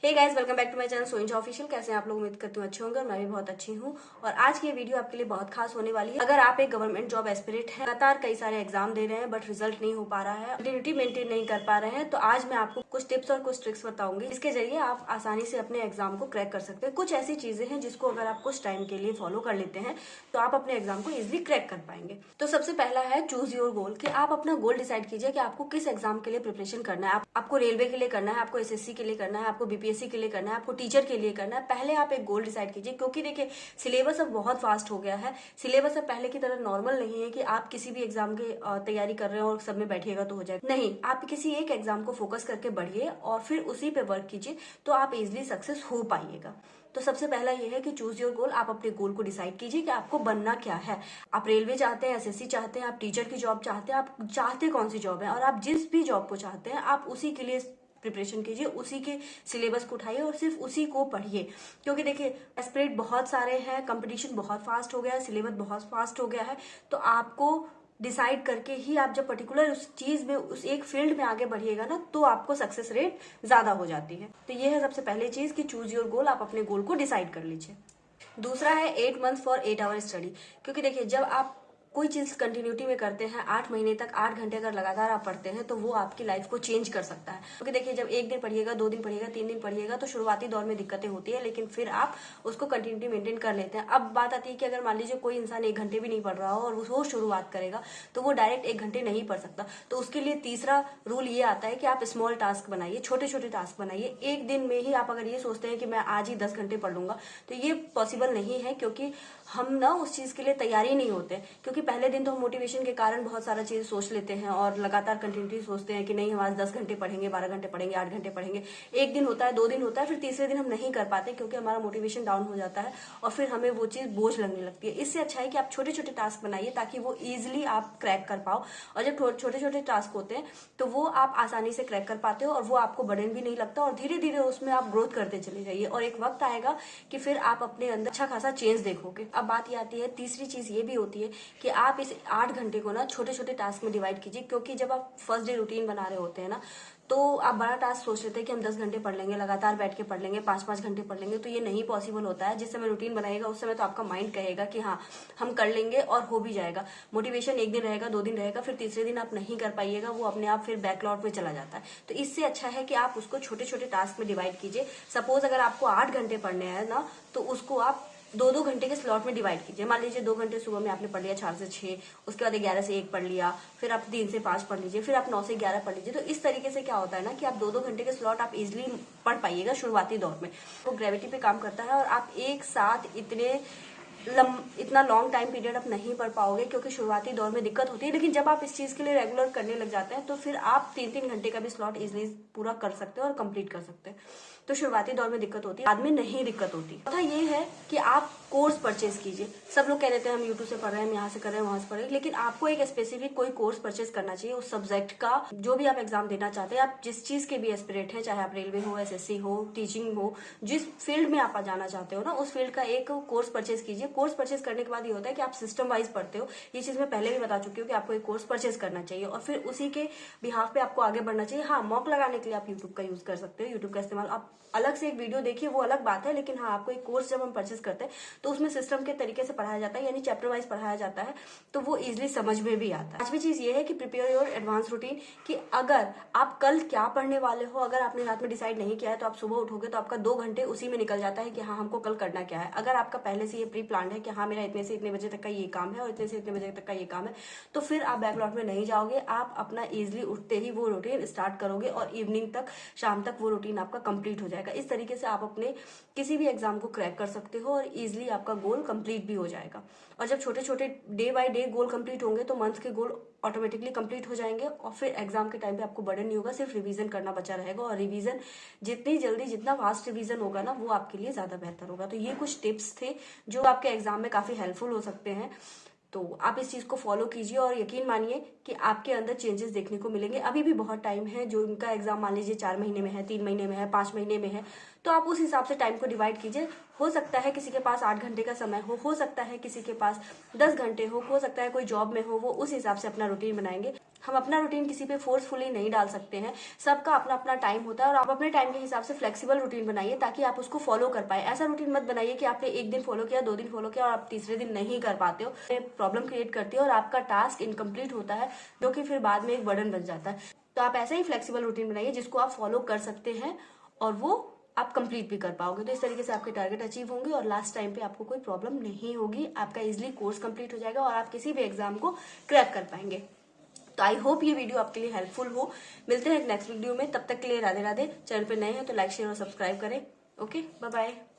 Hey guys, welcome back to my channel सोइंजा official. कैसे हैं आप लोग? उम्मीद करती हूँ अच्छे होंगे और मैं भी बहुत अच्छी हूँ। और आज की ये वीडियो आपके लिए बहुत खास होने वाली है। अगर आप एक गवर्नमेंट जॉब एस्पिरेंट हैं, लगातार कई सारे एग्जाम दे रहे हैं बट रिजल्ट नहीं हो पा रहा है, कंटिन्यूटी मेंटेन नहीं कर पा रहे हैं, तो आज मैं आपको कुछ टिप्स और कुछ ट्रिक्स बताऊंगी जिसके जरिए आप आसानी से अपने एग्जाम को क्रैक कर सकते हैं। कुछ ऐसी चीजें हैं जिसको अगर आप कुछ टाइम के लिए फॉलो कर लेते हैं तो आप अपने एग्जाम को इजिली क्रैक कर पाएंगे। तो सबसे पहला है चूज योर गोल, कि आप अपना गोल डिसाइड कीजिए कि आपको किस एग्जाम के लिए प्रिपरेशन करना है। आपको रेलवे के लिए करना है, आपको एसएससी के लिए करना है, आपको बीपीएससी के लिए करना है, आपको टीचर के लिए करना है। पहले आप एक गोल डिसाइड कीजिए, क्योंकि देखिए सिलेबस अब बहुत फास्ट हो गया है। सिलेबस अब पहले की तरह नॉर्मल नहीं है कि आप किसी भी एग्जाम की तैयारी कर रहे हो और सब में बैठिएगा तो हो जाएगा। नहीं, आप किसी एक एग्जाम को फोकस करके बढ़िए और फिर उसी पे वर्क कीजिए, तो आप इजिली सक्सेस हो पाइएगा। तो सबसे पहला ये है कि चूज योर गोल। आप अपने गोल को डिसाइड कीजिए कि आपको बनना क्या है। आप रेलवे चाहते हैं, एसएससी चाहते हैं, आप टीचर की जॉब चाहते हैं, आप चाहते कौन सी जॉब है, और आप जिस भी जॉब को चाहते हैं आप उसी के लिए प्रिपरेशन कीजिए, उसी के सिलेबस को उठाइए और सिर्फ उसी को पढ़िए। क्योंकि देखिए एस्पिरेंट बहुत सारे हैं, कंपटीशन बहुत फास्ट हो गया है, सिलेबस बहुत फास्ट हो गया है, तो आपको डिसाइड करके ही आप जब पर्टिकुलर उस चीज में, उस एक फील्ड में आगे बढ़िएगा ना, तो आपको सक्सेस रेट ज्यादा हो जाती है। तो ये है सबसे पहले चीज कि चूज योर गोल। आप अपने गोल को डिसाइड कर लीजिए। दूसरा है 8 मंथ फॉर 8 आवर स्टडी। क्योंकि देखिए जब आप कोई चीज कंटिन्यूटी में करते हैं, 8 महीने तक 8 घंटे अगर लगातार आप पढ़ते हैं, तो वो आपकी लाइफ को चेंज कर सकता है। क्योंकि देखिए जब एक दिन पढ़िएगा, 2 दिन पढ़िएगा, 3 दिन पढ़िएगा, तो शुरुआती दौर में दिक्कतें होती है, लेकिन फिर आप उसको कंटिन्यूटी मेंटेन कर लेते हैं। अब बात आती है कि अगर मान लीजिए कोई इंसान 1 घंटे भी नहीं पढ़ रहा हो और वो शुरुआत करेगा, तो वो डायरेक्ट 1 घंटे नहीं पढ़ सकता। तो उसके लिए तीसरा रूल ये आता है कि आप स्मॉल टास्क बनाइए, छोटे छोटे टास्क बनाइए। एक दिन में ही आप अगर ये सोचते हैं कि मैं आज ही 10 घंटे पढ़ लूंगा, तो ये पॉसिबल नहीं है, क्योंकि हम ना उस चीज के लिए तैयारी नहीं होते। क्योंकि पहले दिन तो हम मोटिवेशन के कारण बहुत सारा चीज सोच लेते हैं और लगातार कंटिन्यूटी सोचते हैं कि नहीं हम आज 10 घंटे पढ़ेंगे, 12 घंटे पढ़ेंगे, 8 घंटे पढ़ेंगे। एक दिन होता है, 2 दिन होता है, फिर तीसरे दिन हम नहीं कर पाते क्योंकि हमारा मोटिवेशन डाउन हो जाता है और फिर हमें वो चीज बोझ लगने लगती है। इससे अच्छा है कि आप छोटे छोटे टास्क बनाइए ताकि वो इजिली आप क्रैक कर पाओ। और जब छोटे छोटे टास्क होते हैं तो वो आप आसानी से क्रैक कर पाते हो और वो आपको बर्डन भी नहीं लगता, और धीरे धीरे उसमें आप ग्रोथ करते चले जाइए और एक वक्त आएगा कि फिर आप अपने अंदर अच्छा खासा चेंज देखोगे। अब बात ये आती है, तीसरी चीज ये भी होती है कि आप इस 8 घंटे को ना छोटे छोटे टास्क में डिवाइड कीजिए। क्योंकि जब आप फर्स्ट डे रूटीन बना रहे होते हैं ना, तो आप बड़ा टास्क सोच लेते हैं कि हम 10 घंटे पढ़ लेंगे, लगातार बैठ के पढ़ लेंगे, 5-5 घंटे पढ़ लेंगे, तो ये नहीं पॉसिबल होता है। जिस समय रूटीन बनाएगा उस समय तो आपका माइंड कहेगा कि हाँ हम कर लेंगे और हो भी जाएगा। मोटिवेशन एक दिन रहेगा, 2 दिन रहेगा, फिर तीसरे दिन आप नहीं कर पाइएगा, वो अपने आप फिर बैकलॉग में चला जाता है। तो इससे अच्छा है कि आप उसको छोटे छोटे टास्क में डिवाइड कीजिए। सपोज अगर आपको 8 घंटे पढ़ने हैं ना, तो उसको आप 2-2 घंटे के स्लॉट में डिवाइड कीजिए। मान लीजिए 2 घंटे सुबह में आपने पढ़ लिया 4 से 6, उसके बाद 11 से 1 पढ़ लिया, फिर आप 3 से 5 पढ़ लीजिए, फिर आप 9 से 11 पढ़ लीजिए। तो इस तरीके से क्या होता है ना कि आप 2-2 घंटे के स्लॉट आप इजिली पढ़ पाइएगा शुरुआती दौर में। वो ग्रेविटी पे काम करता है और आप एक साथ इतना लॉन्ग टाइम पीरियड आप नहीं पढ़ पाओगे, क्योंकि शुरुआती दौर में दिक्कत होती है। लेकिन जब आप इस चीज के लिए रेगुलर करने लग जाते हैं तो फिर आप 3-3 घंटे का भी स्लॉट इजिली पूरा कर सकते हैं और कंप्लीट कर सकते हैं। तो शुरुआती दौर में दिक्कत होती है, बाद में नहीं दिक्कत होती। चौथा ये है कि आप कोर्स परचेज कीजिए। सब लोग कह देते हैं हम यूट्यूब से पढ़ रहे हैं, हम यहाँ से कर रहे हैं, वहां से पढ़ रहे हैं, लेकिन आपको एक स्पेसिफिक कोई कोर्स परचेज करना चाहिए उस सब्जेक्ट का, जो भी आप एग्जाम देना चाहते हैं। आप जिस चीज के भी एस्पिरेंट हैं, चाहे आप रेलवे हो, एसएससी हो, टीचिंग हो, जिस फील्ड में आप जाना चाहते हो ना, उस फील्ड का एक कोर्स परचेज कीजिए। कोर्स परचेज करने के बाद ये होता है कि आप सिस्टम वाइज पढ़ते हो। ये चीज मैं पहले भी बता चुकी हूँ कि आपको एक कोर्स परचेज करना चाहिए और फिर उसी के बिहाफ पे आपको आगे बढ़ना चाहिए। हाँ, मॉक लगाने के लिए आप यूट्यूब का यूज कर सकते हो। यूट्यूब का इस्तेमाल आप अलग से एक वीडियो देखिए, वो अलग बात है, लेकिन हाँ आपको एक कोर्स जब हम परचेज करते हैं तो उसमें सिस्टम के तरीके से पढ़ाया जाता है, यानी चैप्टर वाइज पढ़ाया जाता है, तो वो इजिली समझ में भी आता है। पांचवी चीज ये है कि प्रिपेयर योर एडवांस रूटीन, कि अगर आप कल क्या पढ़ने वाले हो, अगर आपने रात में डिसाइड नहीं किया है, तो आप सुबह उठोगे तो आपका 2 घंटे उसी में निकल जाता है कि हाँ हमको कल करना क्या है। अगर आपका पहले से ये प्री प्लान है कि हाँ मेरा इतने से इतने बजे तक का ये काम है और इतने से इतने बजे तक का ये काम है, तो फिर आप बैकलॉग में नहीं जाओगे। आप अपना इजिली उठते ही वो रूटीन स्टार्ट करोगे और इवनिंग तक, शाम तक वो रूटीन आपका कंप्लीट हो जाएगा। इस तरीके से आप अपने किसी भी एग्जाम को क्रैक कर सकते हो और इजिली आपका गोल कंप्लीट भी हो जाएगा। और जब छोटे छोटे day by day goal complete होंगे तो मंथ के गोल ऑटोमेटिकली कंप्लीट हो जाएंगे और फिर एग्जाम के टाइम पे आपको बर्डन नहीं होगा, सिर्फ रिवीजन करना बचा रहेगा। और रिवीजन जितनी जल्दी, जितना फास्ट रिवीजन होगा ना, वो आपके लिए ज्यादा बेहतर होगा। तो ये कुछ टिप्स थे जो आपके एग्जाम में काफी हेल्पफुल हो सकते हैं। तो आप इस चीज को फॉलो कीजिए और यकीन मानिए कि आपके अंदर चेंजेस देखने को मिलेंगे। अभी भी बहुत टाइम है, जो उनका एग्जाम मान लीजिए 4 महीने में है, 3 महीने में है, 5 महीने में है, तो आप उस हिसाब से टाइम को डिवाइड कीजिए। हो सकता है किसी के पास 8 घंटे का समय हो सकता है किसी के पास 10 घंटे हो सकता है कोई जॉब में हो, वो उस हिसाब से अपना रूटीन बनाएंगे। हम अपना रूटीन किसी पे फोर्सफुली नहीं डाल सकते हैं, सबका अपना अपना टाइम होता है और आप अपने टाइम के हिसाब से फ्लेक्सिबल रूटीन बनाइए ताकि आप उसको फॉलो कर पाए। ऐसा रूटीन मत बनाइए कि आपने एक दिन फॉलो किया, 2 दिन फॉलो किया और आप तीसरे दिन नहीं कर पाते हो, प्रॉब्लम क्रिएट करती है और आपका टास्क इनकम्प्लीट होता है, जो कि फिर बाद में एक बर्डन बन जाता है। तो आप ऐसा ही फ्लेक्सिबल रूटीन बनाइए जिसको आप फॉलो कर सकते हैं और वो आप कंप्लीट भी कर पाओगे। तो इस तरीके से आपके टारगेट अचीव होंगे और लास्ट टाइम पे आपको कोई प्रॉब्लम नहीं होगी, आपका इजिली कोर्स कंप्लीट हो जाएगा और आप किसी भी एग्जाम को क्रैक कर पाएंगे। तो आई होप ये वीडियो आपके लिए हेल्पफुल हो। मिलते हैं एक नेक्स्ट वीडियो में, तब तक के लिए राधे राधे। चैनल पे नए हैं तो लाइक शेयर और सब्सक्राइब करें। Okay, bye bye.